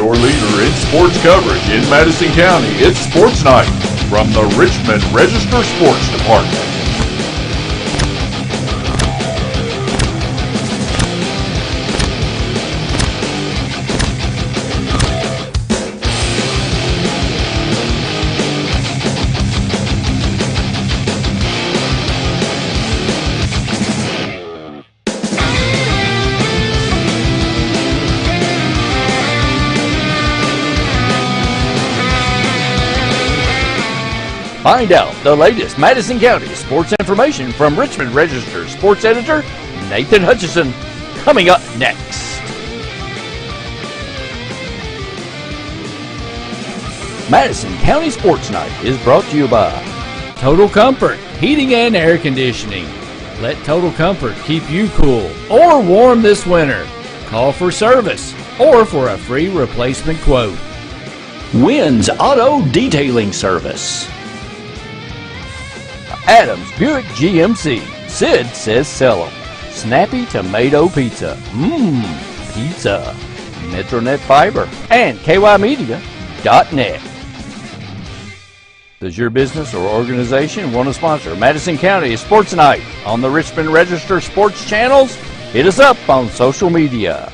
your leader in sports coverage in Madison County. It's Sports Night from the Richmond Register Sports Department. Find out the latest Madison County sports information from Richmond Register sports editor Nathan Hutchison, coming up next. Madison County Sports Night is brought to you by Total Comfort Heating and Air Conditioning. Let Total Comfort keep you cool or warm this winter. Call for service or for a free replacement quote. Wynn's Auto Detailing Service. Adams Buick GMC. Sid says sell 'em. Snappy Tomato Pizza. Pizza. Metronet Fiber. And KYmedia.net. Does your business or organization want to sponsor Madison County Sports Night on the Richmond Register Sports channels? Hit us up on social media.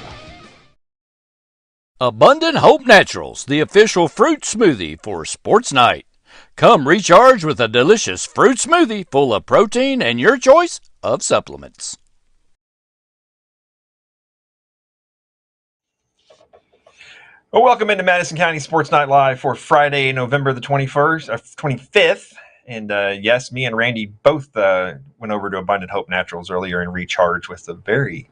Abundant Hope Naturals, the official fruit smoothie for Sports Night. Come recharge with a delicious fruit smoothie full of protein and your choice of supplements. Well, welcome into Madison County Sports Night Live for Friday, November the 25th. And yes, me and Randy both went over to Abundant Hope Naturals earlier and recharged with a very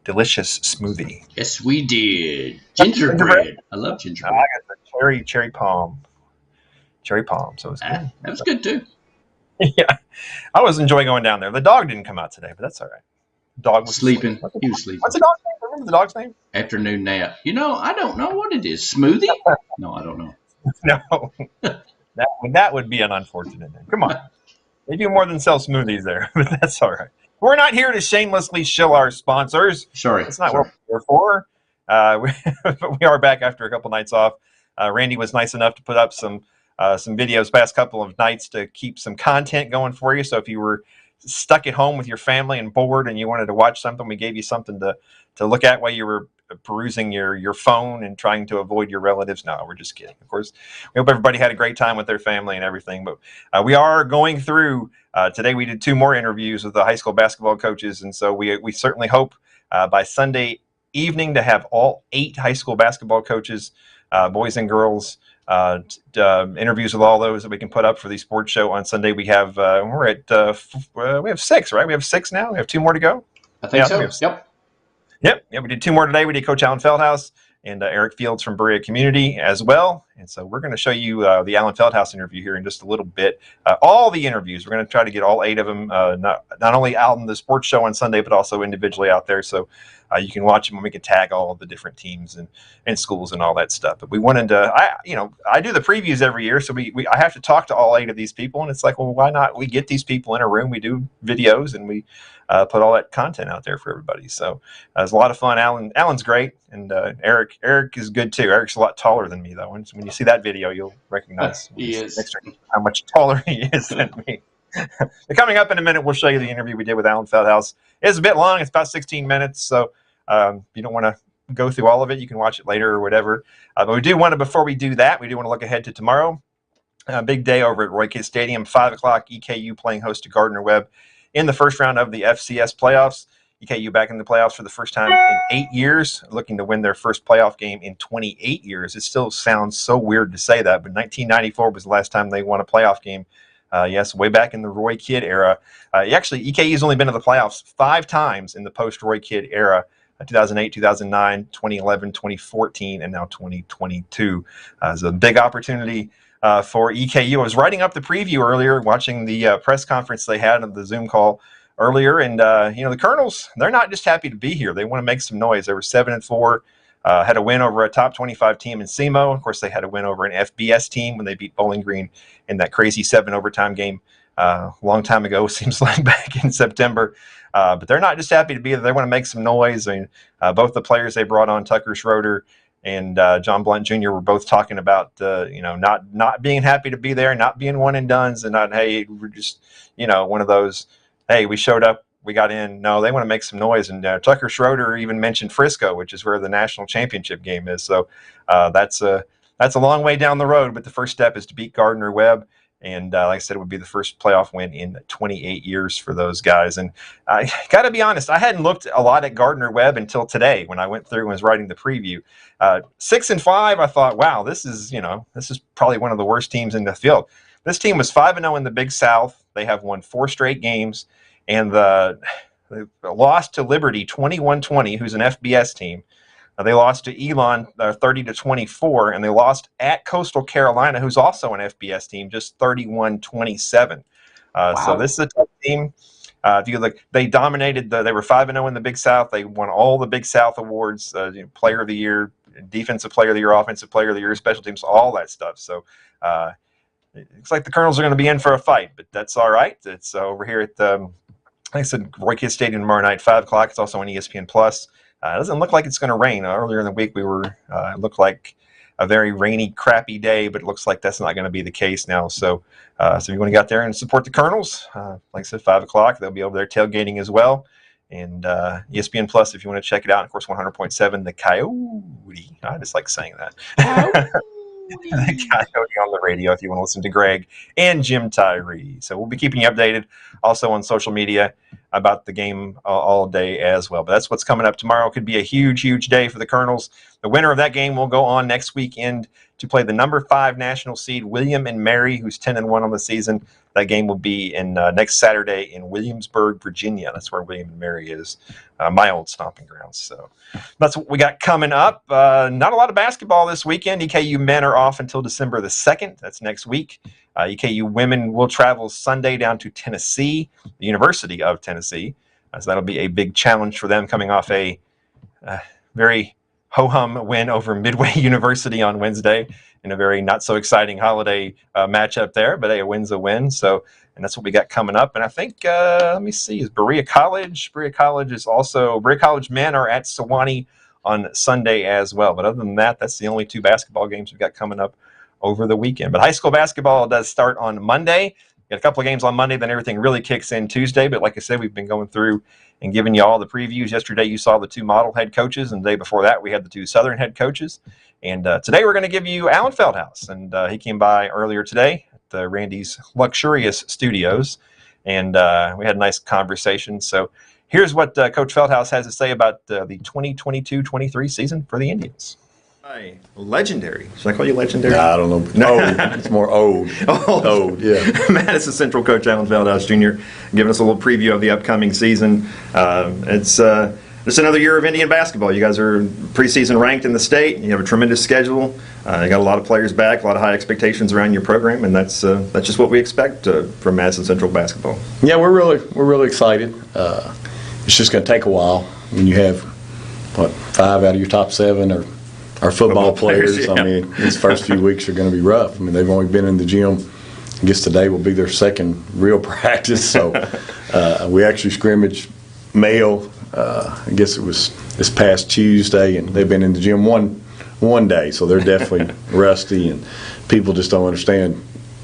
delicious smoothie. Yes, we did. Gingerbread. I love gingerbread. I got the cherry palm. So it was good. That was good too. Yeah, I was enjoying going down there. The dog didn't come out today, but that's all right. Dog was sleeping. He was sleeping. What's the dog's name? Remember the dog's name? Afternoon nap. I don't know what it is. Smoothie? No, I don't know. No, that would be an unfortunate name. Come on, they do more than sell smoothies there, but that's all right. We're not here to shamelessly shill our sponsors. Sorry, that's not what we're here for. But we are back after a couple nights off. Randy was nice enough to put up some videos past couple of nights to keep some content going for you. So if you were stuck at home with your family and bored and you wanted to watch something, we gave you something to look at while you were perusing your phone and trying to avoid your relatives. No, we're just kidding. Of course, we hope everybody had a great time with their family and everything. But we are going through today. We did 2 more interviews with the high school basketball coaches, and so we certainly hope by Sunday evening to have all 8 high school basketball coaches, boys and girls, interviews with all those that we can put up for the sports show on Sunday. We have we have 6, right? We have 6 now. We have 2 more to go. I think so. Yep. We did 2 more today. We did Coach Alan Feldhaus and Eric Fields from Berea Community as well. And so we're going to show you the Alan Feldhaus interview here in just a little bit. All the interviews, we're going to try to get all 8 of them, not only out in the sports show on Sunday, but also individually out there. So you can watch them and we can tag all of the different teams and schools and all that stuff. But we wanted to, I do the previews every year. So I have to talk to all 8 of these people. And it's like, well, why not? We get these people in a room, we do videos, and we put all that content out there for everybody. So it was a lot of fun. Alan's great. And Eric is good too. Eric's a lot taller than me though. When you see that video, you'll recognize how much taller he is than me. But coming up in a minute, we'll show you the interview we did with Alan Feldhaus. It's a bit long. It's about 16 minutes. So if you don't want to go through all of it, you can watch it later or whatever. But before we do that, we do want to look ahead to tomorrow. A big day over at Roy Kidd Stadium, 5 o'clock, EKU playing host to Gardner-Webb in the first round of the FCS playoffs. EKU back in the playoffs for the first time in 8 years, looking to win their first playoff game in 28 years. It still sounds so weird to say that, but 1994 was the last time they won a playoff game. Yes, way back in the Roy Kidd era. Actually, EKU's only been to the playoffs 5 times in the post-Roy Kidd era. 2008, 2009, 2011, 2014, and now 2022. It's a big opportunity for EKU. I was writing up the preview earlier, watching the press conference they had on the Zoom call earlier, and the Colonels, they're not just happy to be here. They want to make some noise. They were 7-4, had a win over a top 25 team in SEMO. Of course, they had a win over an FBS team when they beat Bowling Green in that crazy 7 overtime game a long time ago, seems like back in September. But they're not just happy to be there. They want to make some noise. I mean, both the players they brought on, Tucker Schroeder and John Blunt Jr. were both talking about not being happy to be there, not being one and dones, and not, hey, we're just one of those, hey, we showed up, we got in. No, they want to make some noise. And Tucker Schroeder even mentioned Frisco, which is where the national championship game is. So that's a long way down the road, but the first step is to beat Gardner-Webb. And like I said, it would be the first playoff win in 28 years for those guys. And I got to be honest, I hadn't looked a lot at Gardner-Webb until today when I went through and was writing the preview. 6-5, I thought, wow, this is probably one of the worst teams in the field. This team was 5-0 in the Big South. They have won 4 straight games, and they lost to Liberty 21-20, who's an FBS team. They lost to Elon 30-24, and they lost at Coastal Carolina, who's also an FBS team, just 31-27. Wow. So this is a tough team. If you look, they dominated. They were 5-0 in the Big South. They won all the Big South awards: Player of the Year, Defensive Player of the Year, Offensive Player of the Year, Special Teams, all that stuff. So it looks like the Colonels are going to be in for a fight, but that's all right. It's over here at like I said, Roy Kidd Stadium tomorrow night, 5 o'clock. It's also on ESPN Plus. It doesn't look like it's going to rain. Earlier in the week, it looked like a very rainy, crappy day, but it looks like that's not going to be the case now. So if you want to get out there and support the Colonels, like I said, 5 o'clock, they'll be over there tailgating as well. And ESPN Plus, if you want to check it out. Of course, 100.7, the Coyote. I just like saying that. The Coyote on the radio if you want to listen to Greg and Jim Tyree. So we'll be keeping you updated also on social media about the game all day as well. But that's what's coming up tomorrow. Could be a huge, huge day for the Colonels. The winner of that game will go on next weekend to play the number 5 national seed, William and Mary, who's 10-1 on the season. That game will be in next Saturday in Williamsburg, Virginia. That's where William and Mary is, my old stomping grounds. So that's what we got coming up. Not a lot of basketball this weekend. EKU men are off until December the 2nd. That's next week. EKU women will travel Sunday down to Tennessee, the University of Tennessee. So that'll be a big challenge for them, coming off a very ho-hum win over Midway University on Wednesday in a very not so exciting holiday matchup there, but a win's a win. So, and that's what we got coming up. And I think, let me see, is Berea College men are at Sewanee on Sunday as well. But other than that, that's the only 2 basketball games we've got coming up over the weekend. But high school basketball does start on Monday. Got a couple of games on Monday, then everything really kicks in Tuesday. But like I said, we've been going through and giving you all the previews. Yesterday you saw the 2 model head coaches, and the day before that we had the 2 Southern head coaches. And today we're going to give you Alan Feldhaus, and he came by earlier today at Randy's luxurious studios, and we had a nice conversation. So here's what Coach Feldhaus has to say about the 2022-23 season for the Indians. Hi, legendary. Should I call you legendary? Nah, I don't know. No, it's more old. Old, yeah. Madison Central coach Alan Feldhaus Jr. giving us a little preview of the upcoming season. It's another year of Indian basketball. You guys are preseason ranked in the state. You have a tremendous schedule. You got a lot of players back, a lot of high expectations around your program, and that's just what we expect from Madison Central basketball. Yeah, we're really excited. It's just going to take a while when you have 5 out of your top 7 are football players. Yeah. I mean, these first few weeks are going to be rough. I mean, they've only been in the gym. I guess today will be their second real practice. So we actually scrimmaged male. I guess it was this past Tuesday, and they've been in the gym one day, so they're definitely rusty, and people just don't understand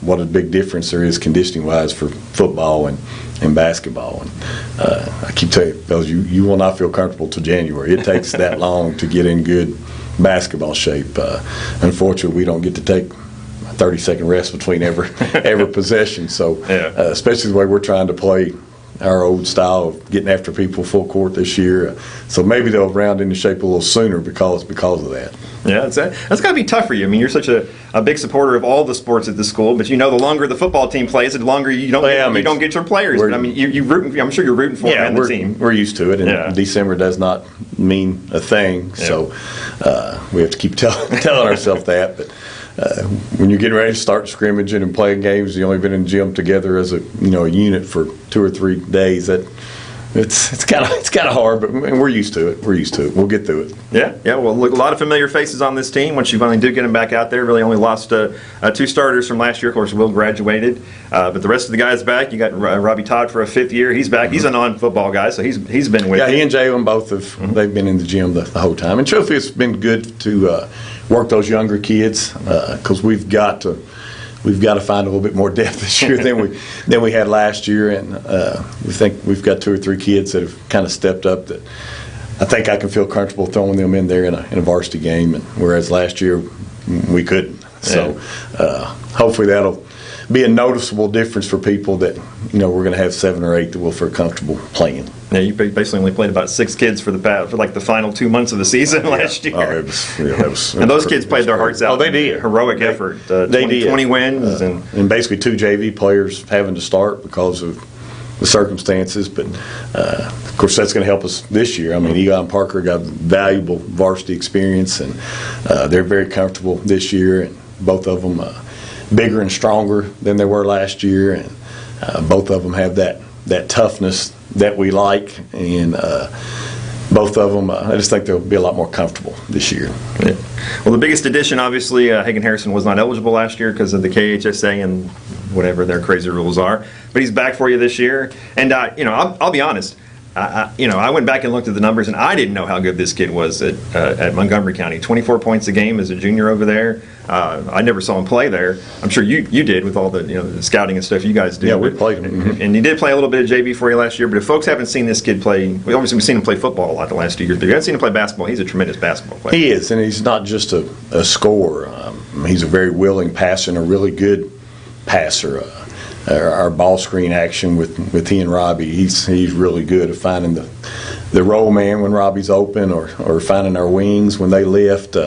what a big difference there is conditioning-wise for football and basketball. And I keep telling you, fellas, you will not feel comfortable till January. It takes that long to get in good basketball shape. Unfortunately, we don't get to take a 30-second rest between every possession. So, especially the way we're trying to play our old style of getting after people full court this year. So maybe they'll round into shape a little sooner because of that. Yeah, that's got to be tough for you. I mean, you're such a big supporter of all the sports at the school, but the longer the football team plays, the longer you don't get your players. But, I mean, I'm sure you're rooting for them and the team. We're used to it, and December does not mean a thing. Yeah. So we have to keep telling ourselves that. But when you're getting ready to start scrimmaging and playing games, you've only been in the gym together as a unit for 2 or 3 days. That it's kind of hard, but we're used to it. We're used to it. We'll get through it. Yeah. Well, look, a lot of familiar faces on this team. Once you finally do get them back out there, really only lost 2 starters from last year. Of course, Will graduated, but the rest of the guys back. You got Robbie Todd for a 5th year. He's back. He's a non-football guy, so he's been with. Yeah, you. he and Jalen both have. They've been in the gym the whole time, and truthfully, it's been good to work those younger kids because we've got to find a little bit more depth this year than we had last year, and we think we've got 2 or 3 kids that have kind of stepped up that I think I can feel comfortable throwing them in there in a varsity game, and whereas last year we couldn't. So hopefully that'll be a noticeable difference for people that we're going to have 7 or 8 that will feel comfortable playing. Yeah, you basically only played about 6 kids for the final 2 months of the season last year. Oh, that was and those kids played their hearts out. Oh, they did. Heroic effort. They did. 20 wins. And basically 2 JV players having to start because of the circumstances. But, of course, that's going to help us this year. I mean, Eli and Parker got valuable varsity experience, and they're very comfortable this year. And both of them bigger and stronger than they were last year. And both of them have that toughness that we like, and both of them, I just think they'll be a lot more comfortable this year. Yeah. Well, the biggest addition, obviously, Hagen Harrison was not eligible last year because of the KHSA and whatever their crazy rules are, but he's back for you this year. And I'll be honest. I went back and looked at the numbers, and I didn't know how good this kid was at Montgomery County. 24 points a game as a junior over there. I never saw him play there. I'm sure you did with all the scouting and stuff you guys do. Yeah, we played him. Mm-hmm. And he did play a little bit of JV for you last year. But if folks haven't seen this kid play, we've seen him play football a lot the last 2 years. But if you haven't seen him play basketball, he's a tremendous basketball player. He is, and he's not just a scorer. He's a very willing passer and a really good passer. Our ball screen action with he and Robbie, he's really good at finding the roll man when Robbie's open, or finding our wings when they lift.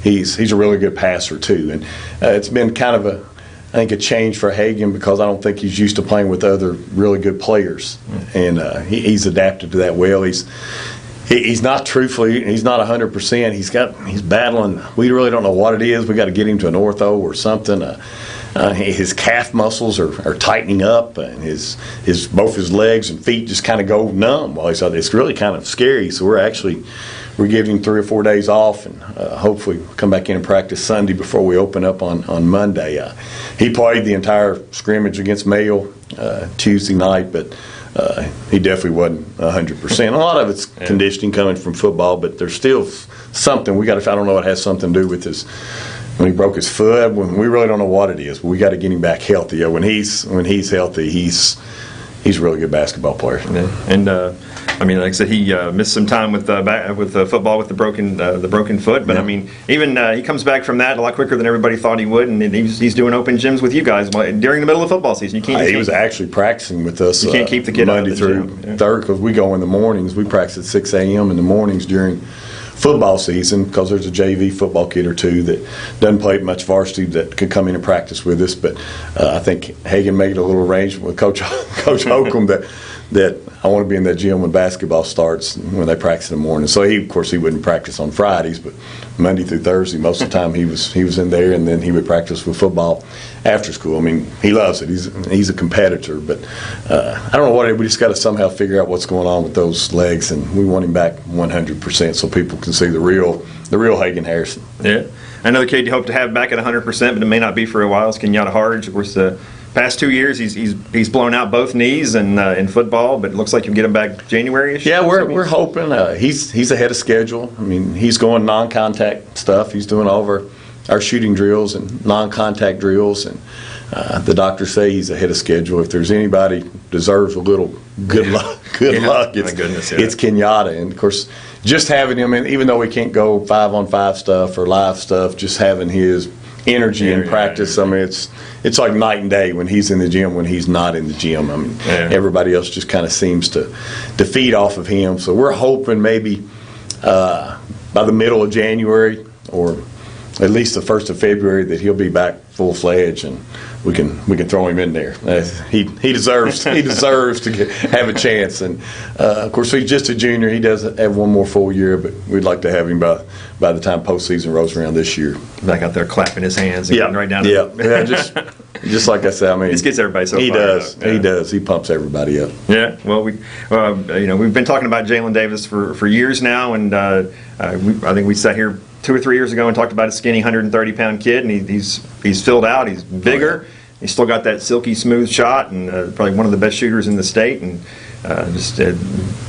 He's a really good passer too, and it's been kind of I think a change for Hagen because I don't think he's used to playing with other really good players, and he's adapted to that well. He's not 100%. He's battling. We really don't know what it is. We got to get him to an ortho or something. His calf muscles are tightening up, and both his legs and feet just kind of go numb while he's out there. It's really kind of scary. So we're giving him 3 or 4 days off, and hopefully come back in and practice Sunday before we open up on Monday. He played the entire scrimmage against Mayo Tuesday night, but he definitely wasn't 100%. A lot of it's conditioning coming from football, but there's still something I don't know, it has something to do with when he broke his foot. We really don't know what it is, but we got to get him back healthy. When he's healthy, he's a really good basketball player. Yeah. And like I said, he missed some time with football with the broken foot. But I mean, even he comes back from that a lot quicker than everybody thought he would, and he's doing open gyms with you guys during the middle of football season. He was actually practicing with us. You can't keep the kid Monday through Thursday because we go in the mornings. We practice at 6 a.m. in the mornings during football season because there's a JV football kid or two that doesn't play much varsity that could come in and practice with us. But I think Hagen made a little arrangement with Coach Holcomb that I want to be in that gym when basketball starts, when they practice in the morning. So of course he wouldn't practice on Fridays, but Monday through Thursday, most of the time he was in there, and then he would practice with football after school. I mean, he loves it. He's a competitor, but I don't know what. We just got to somehow figure out what's going on with those legs, and we want him back 100% so people can see the real Hagen Harrison. Yeah, another kid you hope to have back at 100%, but it may not be for a while. Is Kenyatta Harge. Of course, past 2 years he's blown out both knees in football, but it looks like you'll get him back January-ish. Yeah, we're hoping. He's ahead of schedule. I mean, he's going non-contact stuff. He's doing all of our shooting drills and non-contact drills, and the doctors say he's ahead of schedule. If there's anybody who deserves a little good luck, it's Kenyatta. And of course, just having him, and even though we can't go 5-on-5 stuff or live stuff, just having his energy in practice. I mean, it's like night and day when he's in the gym, when he's not in the gym. I mean, everybody else just kind of seems to feed off of him. So we're hoping maybe by the middle of January or at least the 1st of February that he'll be back full-fledged, and we can throw him in there. He deserves to have a chance. And of course, he's just a junior. He does have one more full year, but we'd like to have him by the time postseason rolls around this year. Back out there clapping his hands and getting right down to just just like I said, I mean, He gets everybody so he fired does. up. Yeah. He does. He pumps everybody up. Yeah, well, we've been talking about Jalen Davis for years now, and I think we sat here 2 or 3 years ago and talked about a skinny 130-pound kid, and he's filled out. He's bigger. Oh, yeah. He's still got that silky smooth shot, and probably one of the best shooters in the state. And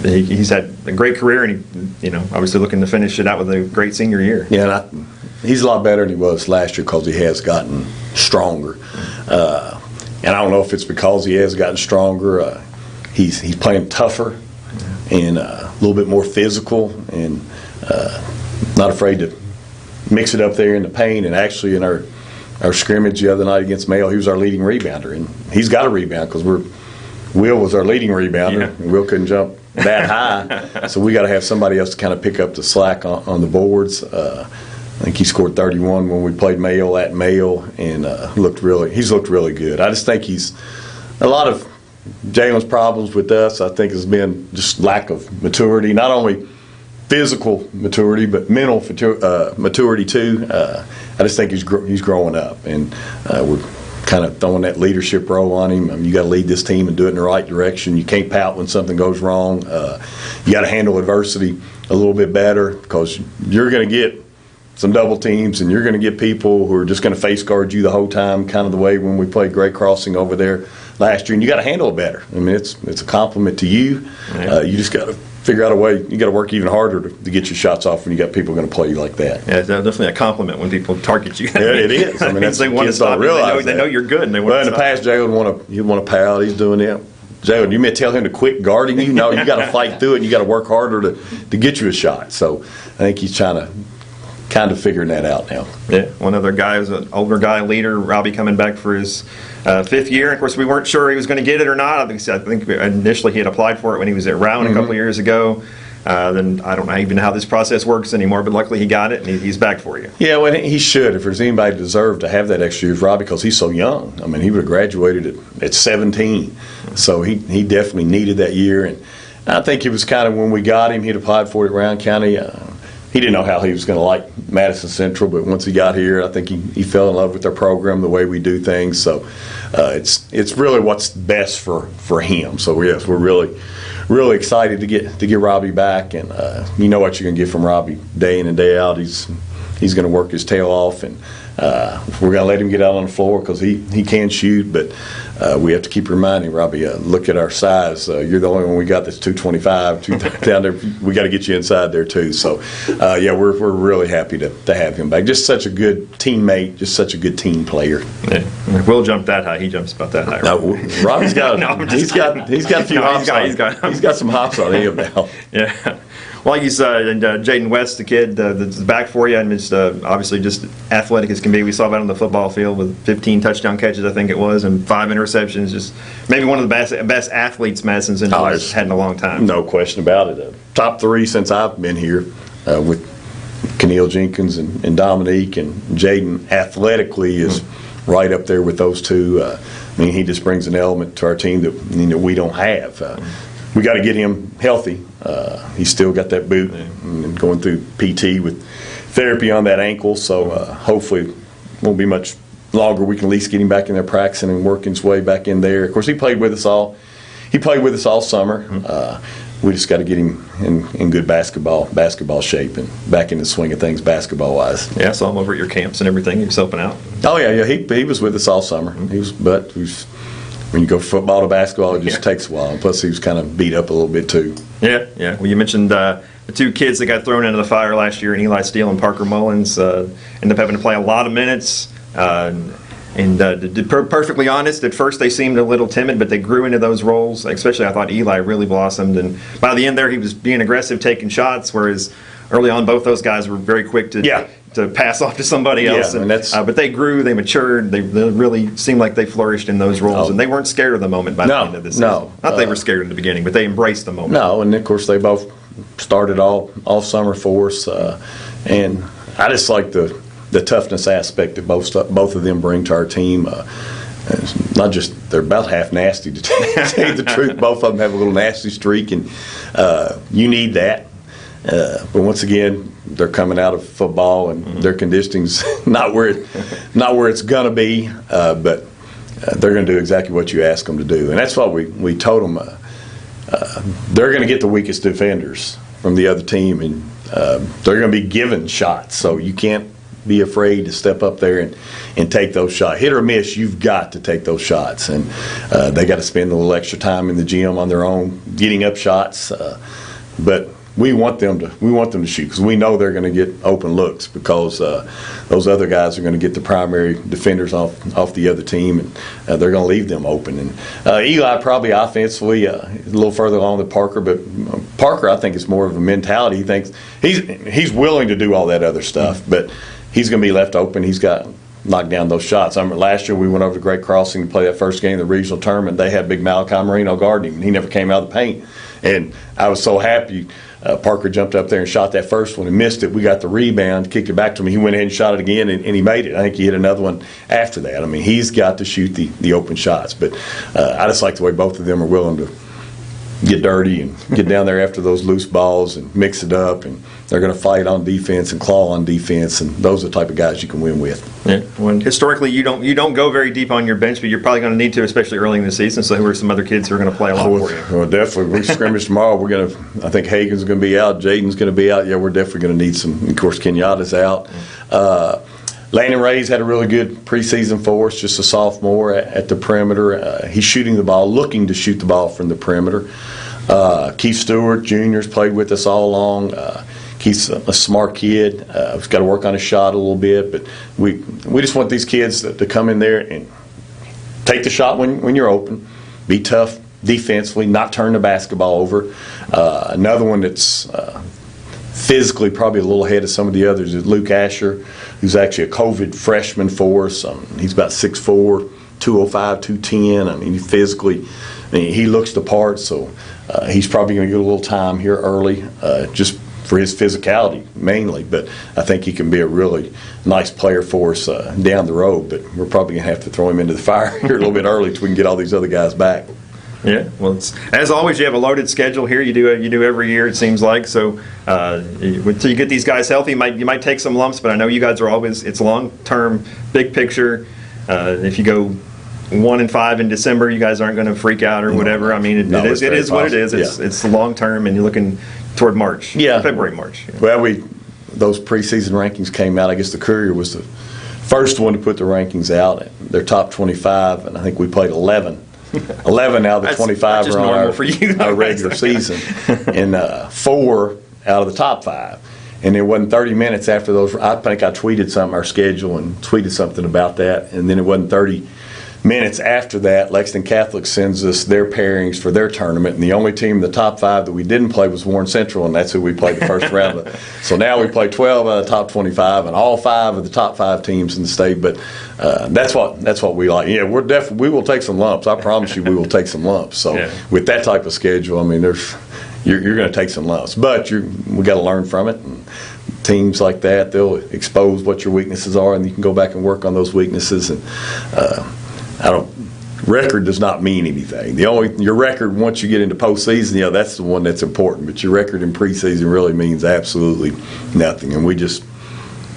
he's had a great career, and he, obviously looking to finish it out with a great senior year. Yeah, and he's a lot better than he was last year because he has gotten stronger. And I don't know if it's because he has gotten stronger. He's playing tougher and a little bit more physical, and not afraid to mix it up there in the paint. And actually, in our scrimmage the other night against Mayo, he was our leading rebounder, and he's got a rebound because Will was our leading rebounder, Yeah. and Will couldn't jump that high, so we got to have somebody else to kind of pick up the slack on the boards. I think he scored 31 when we played Mayo at Mayo, and he's looked really good. I just think he's a lot of Jalen's problems with us, I think, has been just lack of maturity, not only physical maturity but mental maturity too. I just think he's growing up, and we're kind of throwing that leadership role on him. I mean, you got to lead this team and do it in the right direction. You can't pout when something goes wrong. You got to handle adversity a little bit better, because you're going to get some double teams, and you're going to get people who are just going to face guard you the whole time, kind of the way when we played Great Crossing over there last year. And you got to handle it better. I mean, it's a compliment to you. You just got to figure out a way. You got to work even harder to get your shots off when you got people going to play you like that. Yeah, it's definitely a compliment when people target you. Yeah, it is. I mean, that's they want to kids don't stop you. realize They know you're good, and they want Well, to in the stop past, Jalen he'd want to pout. He's doing that. Jalen, you may tell him to quit guarding you. No, you got to fight through it. And you got to work harder to get you a shot. So I think he's trying to kind of figuring that out now. Yeah, one other guy was an older guy, leader, Robbie, coming back for his 5th year. Of course, we weren't sure he was going to get it or not. I think initially he had applied for it when he was at Rowan a couple of years ago. Then I don't know even how this process works anymore, but luckily he got it, and he's back for you. Yeah, well, he should. If there's anybody deserved to have that extra year, Robbie, because he's so young. I mean, he would have graduated at 17, so he definitely needed that year. And I think it was kind of when we got him, he'd applied for it at Rowan County. He didn't know how he was going to like Madison Central, but once he got here, I think he fell in love with their program, the way we do things. So it's really what's best for him. So yes, we're really excited to get Robbie back, and you know what you're going to get from Robbie day in and day out. He's going to work his tail off, and we're going to let him get out on the floor because he can shoot, but we have to keep reminding Robbie, look at our size. You're the only one we got that's 225 down there. We got to get you inside there too. So yeah, we're really happy to have him back. Just such a good teammate, just such a good team player. Yeah. Will jump that high. He jumps about that high. No, Robbie's got he's got a few hops on. He's got some hops on him now. Yeah. Well, he's and Jaden West, the kid that's back for you, and just obviously just athletic as can be. We saw that on the football field with 15 touchdown catches, I think it was, and 5 interceptions. Just maybe one of the best athletes Madison's had in a long time. No question about it. Top 3 since I've been here with Keneal Jenkins and Dominique, and Jaden athletically is right up there with those two. I mean, he just brings an element to our team that we don't have. We got to get him healthy. He's still got that boot and going through PT with therapy on that ankle. So hopefully it won't be much longer. We can at least get him back in there practicing and working his way back in there. Of course, he played with us all summer. We just got to get him in good basketball shape and back in the swing of things basketball-wise. Yeah, I saw him over at your camps and everything. He was helping out. Oh, yeah. He was with us all summer. When you go from football to basketball, it just takes a while. And plus, he was kind of beat up a little bit, too. Yeah. Well, you mentioned the 2 kids that got thrown into the fire last year, and Eli Steele and Parker Mullins, ended up having to play a lot of minutes. And to be perfectly honest, at first they seemed a little timid, but they grew into those roles. Especially, I thought Eli really blossomed. And by the end there, he was being aggressive, taking shots, whereas early on, both those guys were very quick to pass off to somebody else. But they grew, they matured, they really seemed like they flourished in those roles, and they weren't scared of the moment by the end of the season. Not that they were scared in the beginning, but they embraced the moment. No, and of course they both started all summer for us, and I just like the toughness aspect that both of them bring to our team. It's not just they're about half nasty, to tell you the truth. Both of them have a little nasty streak, and you need that. But once again, they're coming out of football, and their conditioning's not where it's gonna be. But they're going to do exactly what you ask them to do. And that's what we told them. They're going to get the weakest defenders from the other team, and they're going to be given shots. So you can't be afraid to step up there and take those shots. Hit or miss, you've got to take those shots. And they got to spend a little extra time in the gym on their own, getting up shots. But we want them to shoot, because we know they're going to get open looks, because those other guys are going to get the primary defenders off the other team, and they're going to leave them open. And Eli probably offensively a little further along than Parker, but Parker, I think, is more of a mentality. He thinks he's willing to do all that other stuff, but he's going to be left open. He's got knock down those shots. I remember last year we went over to Great Crossing to play that first game of the regional tournament. They had big Malachi Marino guarding him, and he never came out of the paint. And I was so happy. Parker jumped up there and shot that first one and missed it. We got the rebound, kicked it back to him. He went ahead and shot it again, and he made it. I think he hit another one after that. I mean, he's got to shoot the open shots. But I just like the way both of them are willing to get dirty and get down there after those loose balls and mix it up, and they're going to fight on defense and claw on defense, and those are the type of guys you can win with. Yeah. Well, historically, you don't go very deep on your bench, but you're probably going to need to, especially early in the season. So who are some other kids who are going to play a lot for you? Well, definitely. We scrimmage tomorrow. I think Hagen's going to be out. Jaden's going to be out. Yeah, we're definitely going to need some. Of course, Kenyatta's out. Landon Ray's had a really good preseason for us, just a sophomore at the perimeter. He's shooting the ball, looking to shoot the ball from the perimeter. Keith Stewart Jr. has played with us all along. Keith's a smart kid. He's got to work on his shot a little bit, but we just want these kids to come in there and take the shot when you're open, be tough defensively, not turn the basketball over. Another one that's physically probably a little ahead of some of the others is Luke Asher, who's actually a COVID freshman for us. He's about 6'4", 205, 210. I mean, physically, he looks the part, so he's probably going to get a little time here early, just for his physicality mainly. But I think he can be a really nice player for us down the road. But we're probably going to have to throw him into the fire here a little bit early so we can get all these other guys back. Yeah, well, as always, you have a loaded schedule here. You do every year, it seems like. So until you get these guys healthy, you might take some lumps, but I know you guys are always, it's long-term, big picture. If you go 1-5 in December, you guys aren't going to freak out or whatever. I mean, it is what it is. It's long-term, and you're looking toward March. Yeah. February, March. Yeah. Well, those preseason rankings came out. I guess the Courier was the first one to put the rankings out. Their top 25, and I think we played 11. 11 out of the 25 are on our regular season, and 4 out of the top 5. And it wasn't 30 minutes after those. I think I tweeted something, our schedule, and tweeted something about that. And then it wasn't 30 minutes after that, Lexington Catholic sends us their pairings for their tournament. And the only team in the top 5 that we didn't play was Warren Central, and that's who we played the first round of. So now we play 12 out of the top 25, and all 5 of the top 5 teams in the state. But that's what we like. Yeah, we will take some lumps. I promise you, we will take some lumps. So with that type of schedule, I mean, you're going to take some lumps, but we got to learn from it. And teams like that, they'll expose what your weaknesses are, and you can go back and work on those weaknesses. And record does not mean anything. Your record once you get into postseason, that's the one that's important. But your record in preseason really means absolutely nothing. And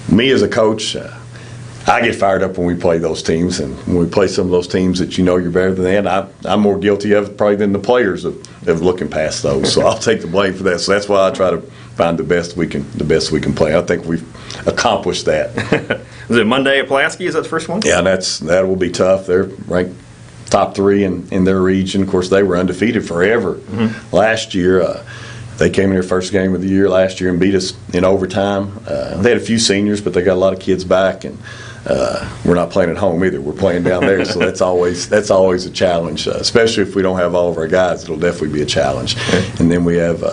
me as a coach, I get fired up when we play those teams, and when we play some of those teams that you're better than. I'm more guilty of it probably than the players of looking past those. So I'll take the blame for that. So that's why I try to find the best we can play. I think we've accomplished that. Is it Monday at Pulaski? Is that the first one? Yeah, that will be tough. They're ranked top 3 in their region. Of course, they were undefeated forever last year. They came in their first game of the year last year and beat us in overtime. They had a few seniors, but they got a lot of kids back, and we're not playing at home either. We're playing down there, so that's always a challenge, especially if we don't have all of our guys. It'll definitely be a challenge. And then we have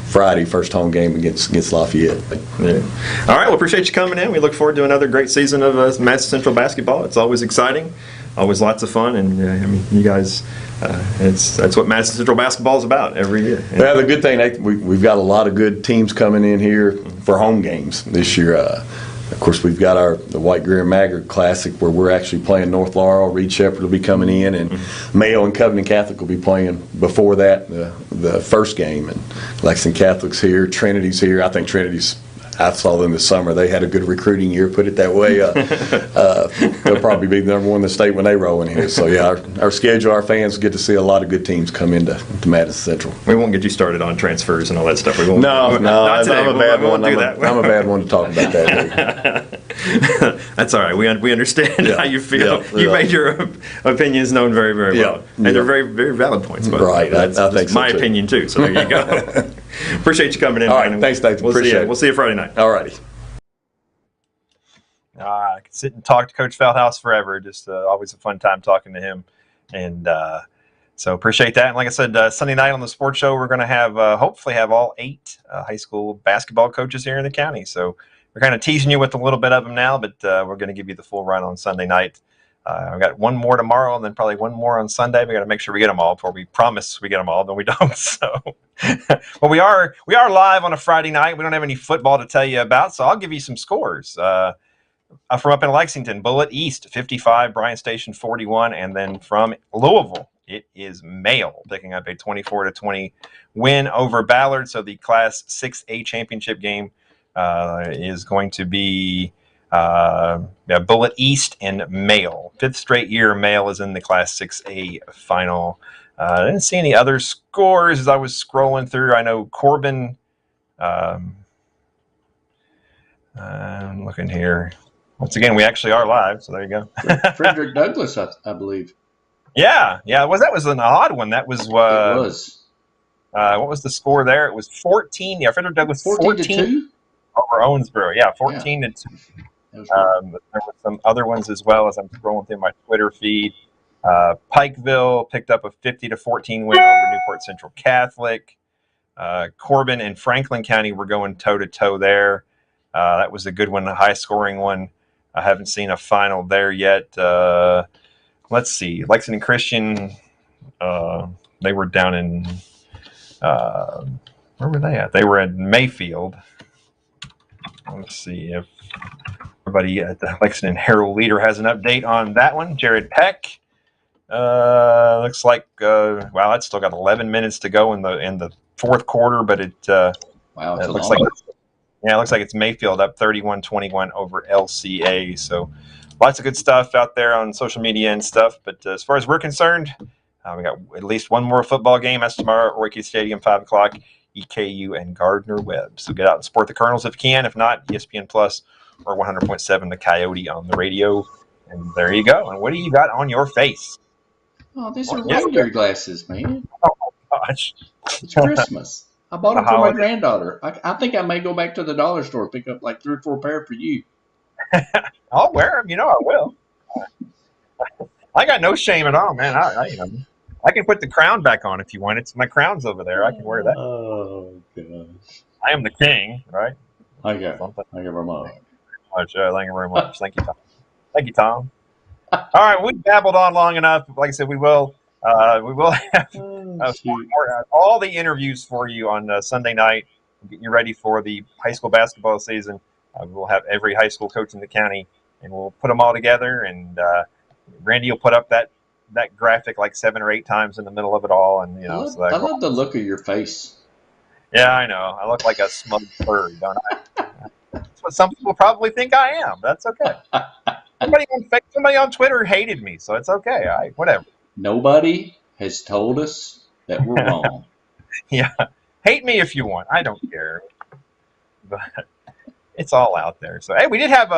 Friday, first home game against Lafayette. Yeah. All right, well, appreciate you coming in. We look forward to another great season of Madison Central basketball. It's always exciting, always lots of fun, and I mean, you guys, that's what Madison Central basketball is about every year. Yeah. Well, the good thing, we've got a lot of good teams coming in here for home games this year. Of course, we've got the White Greer and Maggard Classic, where we're actually playing North Laurel. Reed Shepherd will be coming in, and Mayo and Covenant Catholic will be playing before that, the first game. And Lexington Catholic's here, Trinity's here. I think Trinity's I saw them this summer. They had a good recruiting year, put it that way. They'll probably be the number one in the state when they roll in here. So, yeah, our schedule, our fans get to see a lot of good teams come into Madison Central. We won't get you started on transfers and all that stuff. We won't. No, I'm a bad one. Do that. I'm a bad one to talk about that. That's all right. We understand how you feel. You made your opinions known very, very well. And they're very, very valid points. Right. I think so, my too. opinion, too. So there you go. Appreciate you coming in. All right. Thanks, Nathan. Appreciate it. We'll see you Friday night. All righty. I could sit and talk to Coach Feldhouse forever. Just always a fun time talking to him. And so appreciate that. And like I said, Sunday night on the sports show, we're going to have hopefully have all 8 high school basketball coaches here in the county. So we're kind of teasing you with a little bit of them now, but we're going to give you the full run on Sunday night. We've got one more tomorrow and then probably one more on Sunday. We got to make sure we get them all before we promise we get them all, then we don't. So, well, we are live on a Friday night. We don't have any football to tell you about, so I'll give you some scores. From up in Lexington, Bullitt East 55, Bryan Station 41, and then from Louisville, it is Male picking up a 24-20 win over Ballard. So the Class 6A championship game is going to be Bullitt East and Male. 5th straight year Male is in the Class 6A final. I didn't see any other scores as I was scrolling through. I know Corbin. I'm looking here. Once again, we actually are live, so there you go. Frederick Douglass, I believe. Yeah. That was an odd one. That was. It was. What was the score there? It was 14. Yeah, Frederick Douglass 14-2 over Owensboro. Yeah, 14-2. There were some other ones as well as I'm scrolling through my Twitter feed. Pikeville picked up a 50-14 win over Newport Central Catholic. Corbin and Franklin County were going toe-to-toe there. That was a good one, a high-scoring one. I haven't seen a final there yet. Let's see. Lexington Christian, they were down in where were they at? They were in Mayfield. Let's see if everybody at the Lexington Herald Leader has an update on that one. Jared Peck. Looks like wow, it's still got 11 minutes to go in the fourth quarter, but it looks like it looks like it's Mayfield up 31-21 over LCA. So lots of good stuff out there on social media and stuff. But as far as we're concerned, we got at least one more football game. That's tomorrow at Roy Stadium, 5 o'clock, EKU and Gardner-Webb. So get out and support the Colonels if you can. If not, ESPN Plus or 100.7 The Coyote on the radio. And there you go. And what do you got on your face? Oh, these are reindeer glasses, man. Oh, my gosh. It's Christmas. I bought them for my granddaughter. I think I may go back to the dollar store, pick up like 3 or 4 pair for you. I'll wear them. I will. I got no shame at all, man. I can put the crown back on if you want. My crown's over there. I can wear that. Oh, gosh. I am the king, right? Thank you very much. Thank you very much. Thank you, Tom. Thank you, Tom. All right, we've babbled on long enough. Like I said, we will have all the interviews for you on Sunday night. Get you ready for the high school basketball season. We'll have every high school coach in the county, and we'll put them all together. And Randy will put up that graphic like 7 or 8 times in the middle of it all. And I love the look of your face. Yeah, I know. I look like a smug furry, don't I? That's what some people probably think I am. That's okay. Somebody on Twitter hated me, so it's okay. Whatever. Nobody has told us that we're wrong. Yeah. Hate me if you want. I don't care. But it's all out there. So, hey, we did have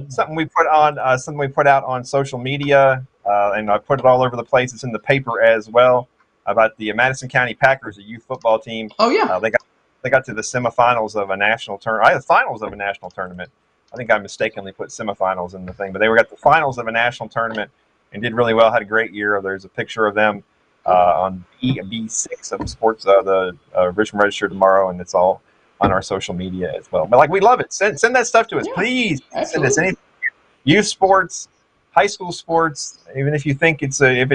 something we put out on social media, and I put it all over the place. It's in the paper as well, about the Madison County Packers, a youth football team. Oh, yeah. They got to the semifinals of a national tournament. The finals of a national tournament. I think I mistakenly put semifinals in the thing, but they were at the finals of a national tournament and did really well. Had a great year. There's a picture of them on B6 of sports, the Richmond Register tomorrow, and it's all on our social media as well. But we love it. Send that stuff to us, please. Absolutely. Send us anything. Youth sports, high school sports. Even if you think it's a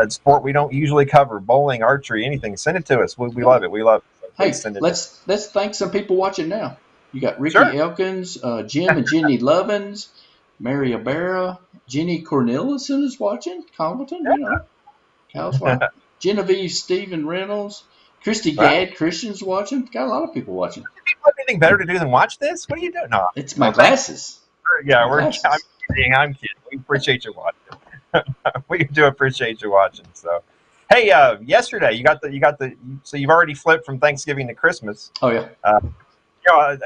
sport we don't usually cover, bowling, archery, anything, send it to us. We love it. We love it. So hey, let's thank some people watching now. You got Ricky Elkins, Jim and Jenny Lovins, Mary Abera, Jenny Cornelison is watching, Congleton, Cal's wife, Genevieve Stephen Reynolds, Christy Gadd, Christian's watching. Got a lot of people watching. Do people have anything better to do than watch this? What are you doing? No, It's my glasses. Yeah, Glasses. I'm kidding. We appreciate you watching. We do appreciate you watching. So, hey, yesterday so you've already flipped from Thanksgiving to Christmas. Oh yeah.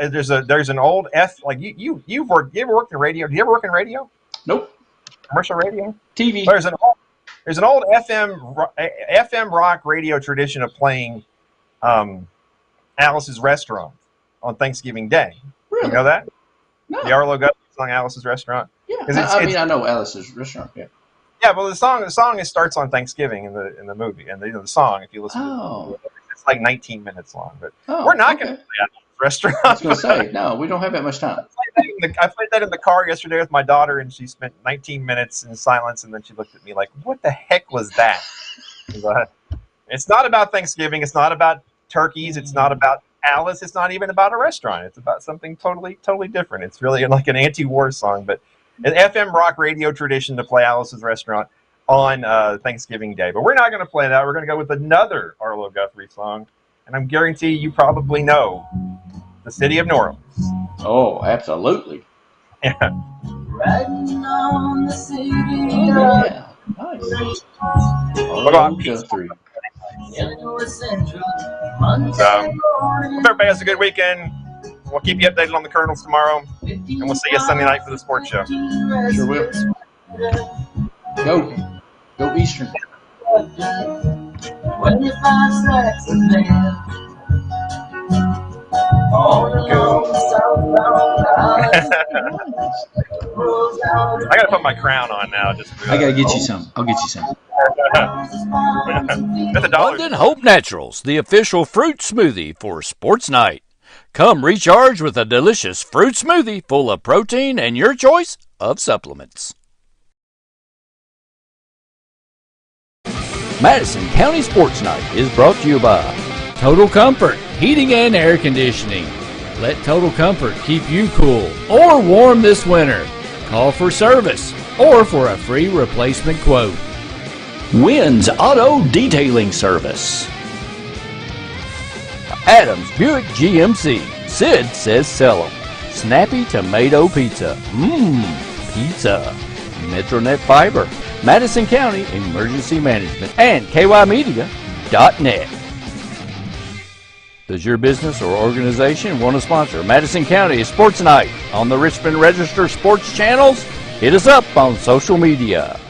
There's an old you ever worked in radio? Do you ever work in radio? Nope. Commercial radio? TV. There's an old FM rock radio tradition of playing Alice's Restaurant on Thanksgiving Day. Really? You know that? No. The Arlo Guthrie song Alice's Restaurant. Yeah. I know Alice's Restaurant. Yeah. Yeah, well, the song starts on Thanksgiving in the movie, and the song, if you listen to it, it's like 19 minutes long. But we're not going to play Alice's Restaurant. I was going to say, no, we don't have that much time. I played that in the car yesterday with my daughter, and she spent 19 minutes in silence, and then she looked at me like, "What the heck was that?" It's not about Thanksgiving. It's not about turkeys. It's not about Alice. It's not even about a restaurant. It's about something totally, totally different. It's really like an anti-war song, but an FM rock radio tradition to play Alice's Restaurant on Thanksgiving Day. But we're not going to play that. We're going to go with another Arlo Guthrie song, and I'm guarantee you probably know the City of New Orleans. Oh, absolutely. Yeah. Riding on the city Yeah. Nice. Arlo Guthrie. Hope everybody has a good weekend. We'll keep you updated on the Colonels tomorrow, and we'll see you Sunday night for the sports show. Sure will. Go Eastern. When you find stacks of mail, all along the southbound I gotta put my crown on now. I gotta get you some. I'll get you some. That's $1. London Hope Naturals, the official fruit smoothie for Sports Night. Come recharge with a delicious fruit smoothie full of protein and your choice of supplements. Madison County Sports Night is brought to you by Total Comfort, heating and air conditioning. Let Total Comfort keep you cool or warm this winter. Call for service or for a free replacement quote. Wynn's Auto Detailing Service. Adams Buick GMC. Sid says sell 'em. Snappy Tomato Pizza. Pizza. Metronet Fiber. Madison County Emergency Management. And KYmedia.net. Does your business or organization want to sponsor Madison County Sports Night on the Richmond Register Sports channels? Hit us up on social media.